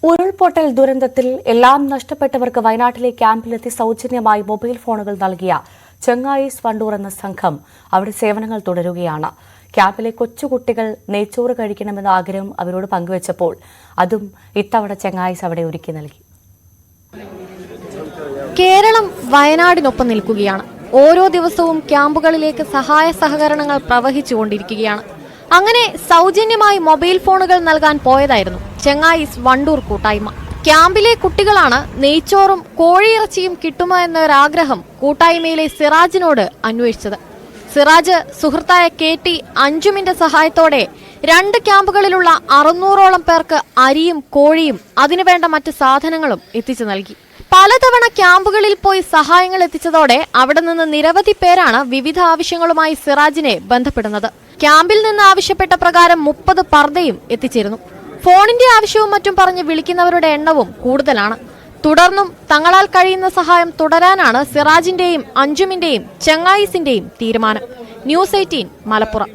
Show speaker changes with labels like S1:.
S1: ഉരുൾപൊട്ടൽ ദുരന്തത്തിൽ എല്ലാം നഷ്ടപ്പെട്ടവർക്ക് വയനാട്ടിലെ ക്യാമ്പിലെത്തി സൗജന്യമായി മൊബൈൽ ഫോണുകൾ നൽകിയ ചെങ്ങായിസ് വണ്ടൂർ എന്ന സംഘം അവിടെ സേവനങ്ങൾ തുടരുകയാണ്. ക്യാമ്പിലെ കൊച്ചുകുട്ടികൾ നെയ്ച്ചോറ് കഴിക്കണമെന്ന ആഗ്രഹം അവരോട് പങ്കുവച്ചപ്പോൾ അതും ഇത്തവണ ചെങ്ങായിസ് അവിടെ ഒരുക്കി നൽകി.
S2: കേരളം വയനാടിനൊപ്പം നിൽക്കുകയാണ്. ഓരോ ദിവസവും ക്യാമ്പുകളിലേക്ക് സഹായ സഹകരണങ്ങൾ പ്രവഹിച്ചുകൊണ്ടിരിക്കുകയാണ്. അങ്ങനെ സൗജന്യമായി മൊബൈൽ ഫോണുകൾ നൽകാൻ പോയതായിരുന്നു ചെങ്ങായിസ് വണ്ടൂർ കൂട്ടായ്മ. ക്യാമ്പിലെ കുട്ടികളാണ് നെയ്ച്ചോറും കോഴിയിറച്ചിയും കിട്ടുമോ എന്നൊരാഗ്രഹം കൂട്ടായ്മയിലെ സിറാജിനോട് അന്വേഷിച്ചത്. സിറാജ് സുഹൃത്തായ KT അഞ്ജുമിന്റെ സഹായത്തോടെ 2 ക്യാമ്പുകളിലുള്ള 600ഓളം പേർക്ക് അരിയും കോഴിയും അതിനുവേണ്ട മറ്റ് സാധനങ്ങളും എത്തിച്ചു നൽകി. പലതവണ ക്യാമ്പുകളിൽ പോയി സഹായങ്ങൾ എത്തിച്ചതോടെ അവിടെ നിന്ന് നിരവധി പേരാണ് വിവിധ ആവശ്യങ്ങളുമായി സിറാജിനെ ബന്ധപ്പെടുന്നത്. ക്യാമ്പിൽ നിന്ന് ആവശ്യപ്പെട്ട പ്രകാരം 30 പർദ്ദയും എത്തിച്ചിരുന്നു. ഫോണിന്റെ ആവശ്യവും മറ്റും പറഞ്ഞ് വിളിക്കുന്നവരുടെ എണ്ണവും കൂടുതലാണ്. തുടർന്നും തങ്ങളാൽ കഴിയുന്ന സഹായം തുടരാനാണ് സിറാജിന്റെയും അഞ്ജുമിന്റെയും ചെങ്ങായിസിന്റെയും തീരുമാനം. ന്യൂസ് 18 മലപ്പുറം.